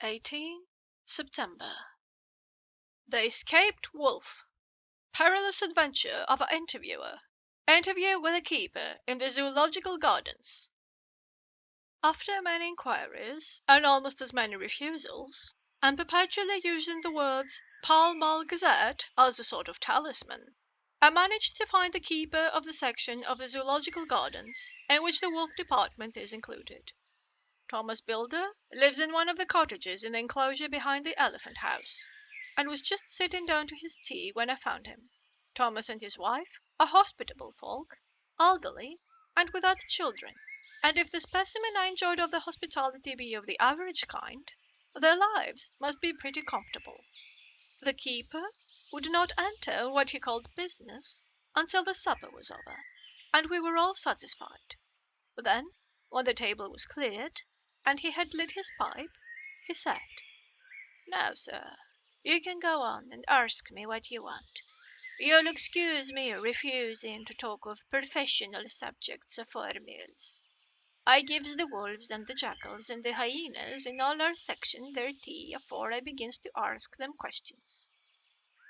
18 September. The Escaped Wolf. Perilous Adventure of an Interviewer. Interview with a Keeper in the Zoological Gardens. After many inquiries, and almost as many refusals, and perpetually using the words Pall, Gazette as a sort of talisman, I managed to find the keeper of the section of the Zoological Gardens in which the wolf department is included. Thomas Builder lives in one of the cottages in the enclosure behind the elephant house, and was just sitting down to his tea when I found him. Thomas and his wife are hospitable folk, elderly, and without children, and if the specimen I enjoyed of the hospitality be of the average kind, their lives must be pretty comfortable. The keeper would not enter what he called business until the supper was over, and we were all satisfied. Then, when the table was cleared, and he had lit his pipe, he said, "Now, sir, you can go on and ask me what you want. You'll excuse me refusing to talk of professional subjects afore meals. I gives the wolves and the jackals and the hyenas in all our section their tea afore I begins to ask them questions."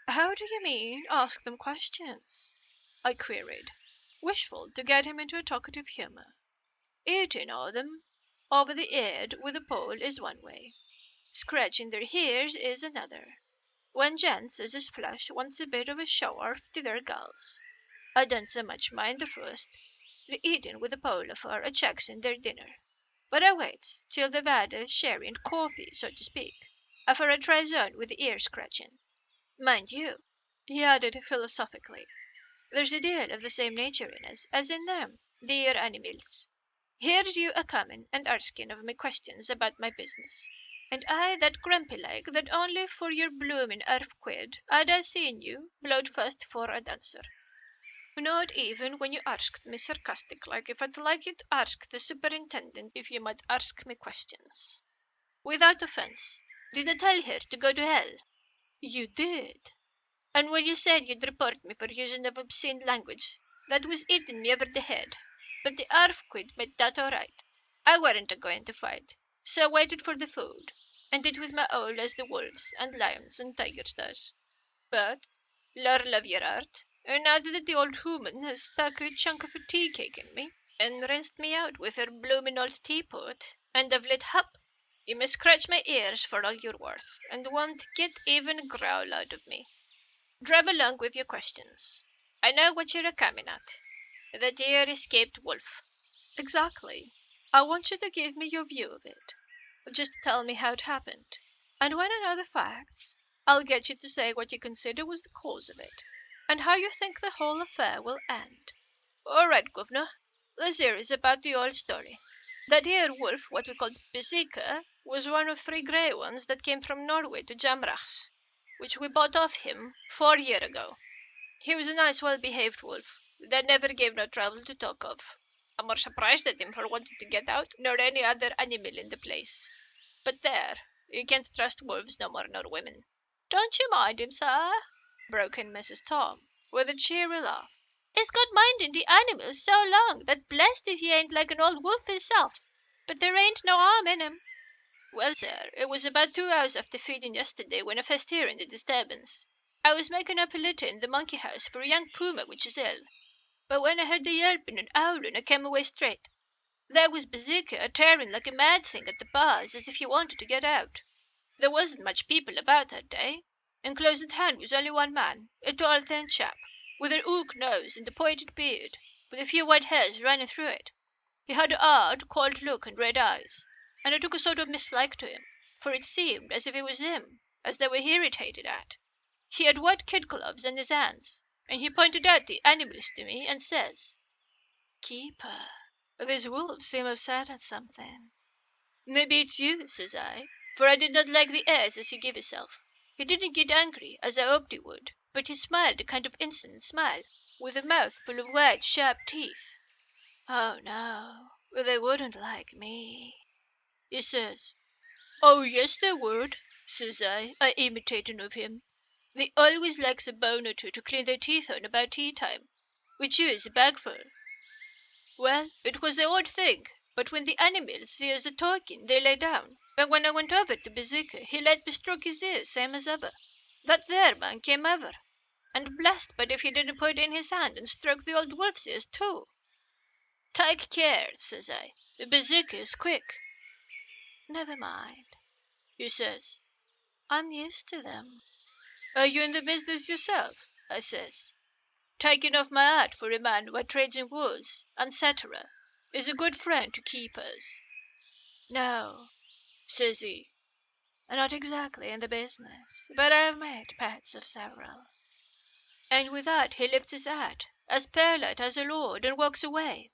"How do you mean, ask them questions?" I queried, wishful to get him into a talkative humour. "Eating o' them over the head with a pole is one way. Scratching their ears is another. When gents as is flush wants a bit of a show off to their gals, I don't so much mind the first, the eating with a pole afore a Jackson their dinner, but I waits till they've had a sherry and coffee, so to speak, afore I tries on with the ear scratching. Mind you," he added philosophically, "there's a deal of the same nature in us as in them, dear animals. Here's you a comin' and arsking of me questions about my business, and I that grumpy like that only for your bloomin' quid had I seen you blowed first for a dancer. Not even when you asked me sarcastic like if I'd like you to ask the superintendent if you might ask me questions. Without offence, did I tell her to go to hell?" "You did." "And when you said you'd report me for using of obscene language, that was hitting me over the head. But the quid made that all right. I weren't a-going to fight, so I waited for the food, and did with my owl as the wolves and lions and tigers does. But, Lord love your heart, now that the old woman has stuck a chunk of a tea cake in me, and rinsed me out with her bloomin' old teapot, and I've lit hup, you may scratch my ears for all you're worth, and won't get even a growl out of me. Drive along with your questions. I know what you're a-coming at. The dear escaped wolf." "Exactly. I want you to give me your view of it. Just tell me how it happened, and when I know the facts, I'll get you to say what you consider was the cause of it, and how you think the whole affair will end." "All right, governor. This here is about the old story. That here wolf, what we called Bezika, was one of 3 grey ones that came from Norway to Jamrach's, which we bought off him 4 year ago. He was a nice, well-behaved wolf, that never gave no trouble to talk of. I'm more surprised at him for wanting to get out nor any other animal in the place. But there, you can't trust wolves no more nor women." "Don't you mind him, sir?" broke in Mrs. Tom, with a cheery laugh. "He's got minding the animals so long that blessed if he ain't like an old wolf himself. But there ain't no harm in him." "Well, sir, it was about 2 hours after feeding yesterday when I first hearing the disturbance. I was making up a litter in the monkey house for a young puma which is ill. But when I heard the yelping and howling, I came away straight. There was Bazooka a-tearing like a mad thing at the bars as if he wanted to get out. There wasn't much people about that day, and close at hand was only one man, a tall thin chap, with an hook nose and a pointed beard, with a few white hairs running through it. He had an odd, cold look and red eyes, and I took a sort of mislike to him, for it seemed as if it was him as they were irritated at. He had white kid gloves in his hands, and he pointed out the animals to me and says, 'Keeper, these wolves seem upset at something.' 'Maybe it's you,' says I, for I did not like the airs as you give yourself. He didn't get angry, as I hoped he would, but he smiled a kind of insolent smile, with a mouth full of white, sharp teeth. 'Oh, no, they wouldn't like me,' he says. 'Oh, yes, they would,' says I imitating of him. 'They always likes a bone or two to clean their teeth on about tea time, which is a bagful.' Well, it was a odd thing, but when the animals see us a-talking, they lay down, And when I went over to Bazooka, he let me stroke his ears same as ever. That there man came over, and blessed but if he didn't put in his hand and stroke the old wolf's ears too. 'Take care,' says I, 'the Bazooka is quick.' 'Never mind,' he says, 'I'm used to them.' 'Are you in the business yourself?' I says, taking off my hat for a man who trades in wolves, etc., is a good friend to keepers. 'No,' says he, 'not exactly in the business, but I've made pets of several.' And with that he lifts his hat, as polite as a lord, and walks away.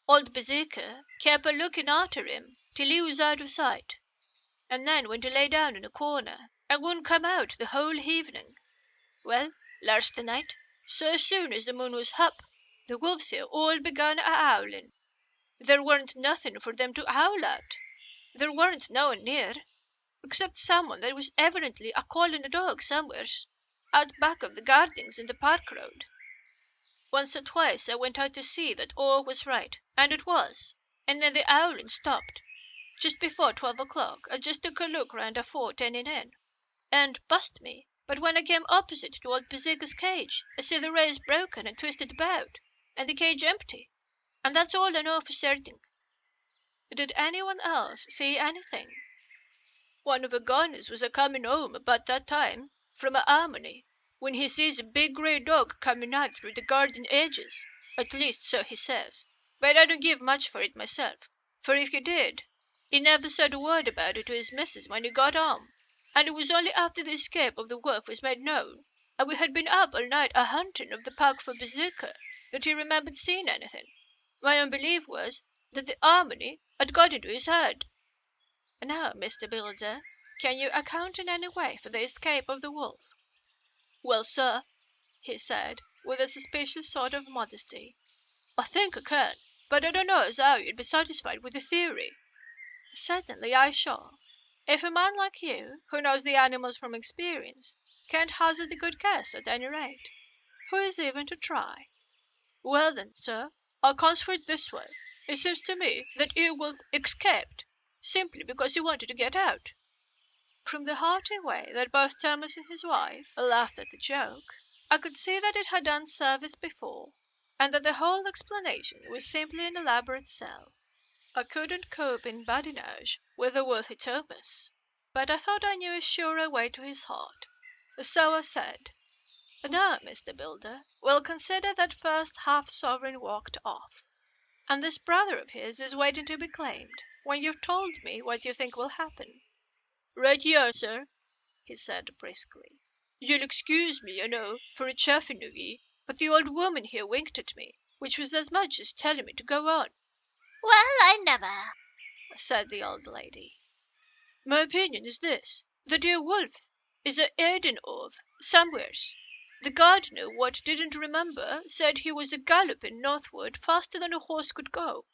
Old Bazooka kept a looking arter him till he was out of sight, and then went to lay down in a corner, and wouldn't come out the whole evening. Well, last night, so soon as the moon was up, the wolves here all begun a-howling. There weren't nothing for them to howl at. There weren't no one near, except someone that was evidently a-calling a dog somewheres, out back of the gardings in the park road. Once or twice I went out to see that all was right, and it was, and then the howling stopped. Just before 12 o'clock I just took a look round afore turning in, and, bust me, but when I came opposite to old Bazooka's cage, I see the rails broken and twisted about, and the cage empty, and that's all I know for certain. Did anyone else see anything? One of the gunners was a-coming home about that time, from a harmony, when he sees a big grey dog coming out through the garden edges. At least so he says, but I don't give much for it myself, for if he did, he never said a word about it to his missus when he got home, and it was only after the escape of the wolf was made known, and we had been up all night a-hunting of the park for Bazooka, that he remembered seeing anything. My own belief was that the harmony had got into his head. Now, Mr. Builder, can you account in any way for the escape of the wolf?" "Well, sir," he said, with a suspicious sort of modesty, "I think I can, but I don't know as how you'd be satisfied with the theory." "Certainly I shall. If a man like you, who knows the animals from experience, can't hazard a good guess at any rate, who is even to try?" "Well then, sir, I'll answer it this way. It seems to me that Earwolf escaped simply because he wanted to get out." From the hearty way that both Thomas and his wife laughed at the joke, I could see that it had done service before, and that the whole explanation was simply an elaborate sell. I couldn't cope in badinage with the worthy Thomas, but I thought I knew a surer way to his heart. So I said, "Now, Mr. Builder, we'll consider that first half-sovereign walked off, and this brother of his is waiting to be claimed, when you've told me what you think will happen." "Right you are, sir," he said briskly. "You'll excuse me, I know, for a chaffing of ye, but the old woman here winked at me, which was as much as telling me to go on." "Well, I never," said the old lady. "My opinion is this, the dear wolf is a-'eading of somewheres. The gardener what didn't remember said he was a-galloping northward faster than a horse could go.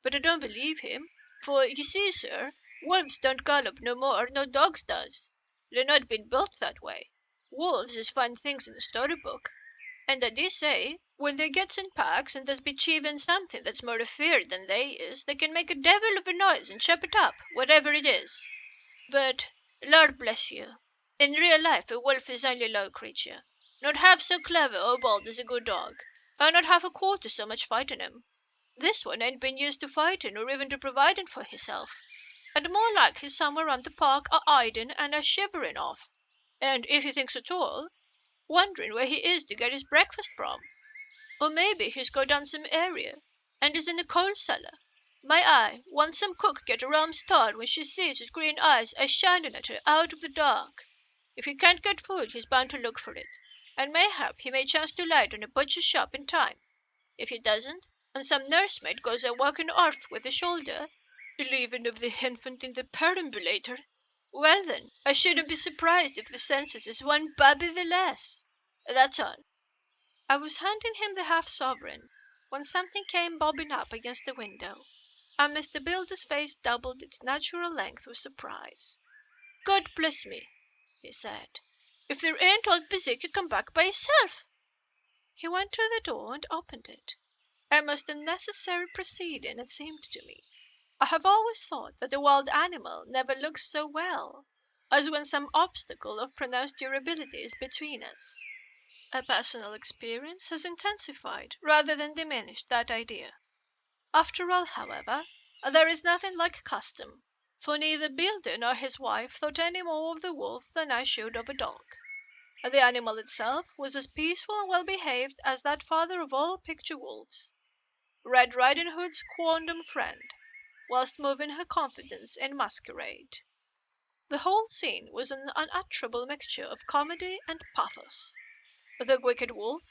But I don't believe him, for, you see, sir, wolves don't gallop no more nor dogs does. They're not been built that way. Wolves is fine things in the story-book, and I do say, when they gets in packs and does be chieving something that's more afeard than they is, they can make a devil of a noise and chop it up, whatever it is. But, Lord bless you, in real life a wolf is only a low creature, not half so clever or bold as a good dog, and not half a quarter so much fight in him. This one ain't been used to fighting or even to providing for hisself, and more like he's somewhere round the park a-hiding and a-shivering off, and, if he thinks at all, wondering where he is to get his breakfast from. Or maybe he's go down some area, and is in the coal cellar. My eye, won't some cook get a rum start when she sees his green eyes a-shining at her out of the dark? If he can't get food he's bound to look for it, and mayhap he may chance to light on a butcher's shop in time. If he doesn't, and some nursemaid goes a-walking orf with a shoulder, leaving of the infant in the perambulator, well then, I shouldn't be surprised if the census is one babby the less. That's all." I was handing him the half-sovereign when something came bobbing up against the window, and Mr. Builder's face doubled its natural length with surprise. "God bless me," he said, "if there ain't old Bazooka come back by hisself!" He went to the door and opened it, a most unnecessary proceeding, it seemed to me. I have always thought that a wild animal never looks so well as when some obstacle of pronounced durability is between us. A personal experience has intensified rather than diminished that idea. After all, however, there is nothing like custom, for neither builder nor his wife thought any more of the wolf than I should of a dog. The animal itself was as peaceful and well behaved as that father of all picture wolves, Red Riding Hood's quondam friend, whilst moving her confidence in masquerade. The whole scene was an unutterable mixture of comedy and pathos. The wicked wolf,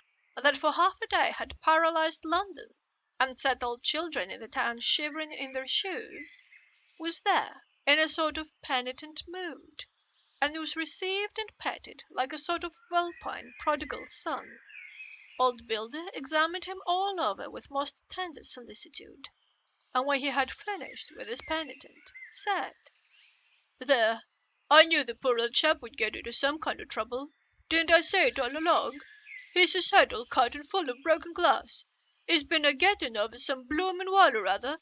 that for half a day had paralyzed London, and set all children in the town shivering in their shoes, was there in a sort of penitent mood, and was received and petted like a sort of vulpine prodigal son. Old Builder examined him all over with most tender solicitude, and when he had finished with his penitent, said, "There, I knew the poor old chap would get into some kind of trouble. Didn't I say it all along? He's his head all cut and full of broken glass. He's been a-getting of some bloomin' wall or other.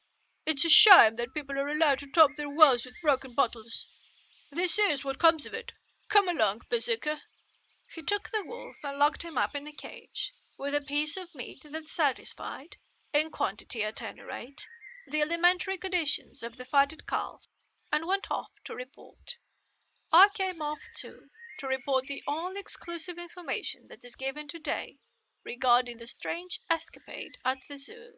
It's a shame that people are allowed to top their wells with broken bottles. This is what comes of it. Come along, Berserker." He took the wolf and locked him up in a cage, with a piece of meat that satisfied, in quantity at any rate, the elementary conditions of the fatted calf, and went off to report. I came off, too, to report the only exclusive information that is given to-day regarding the strange escapade at the Zoo.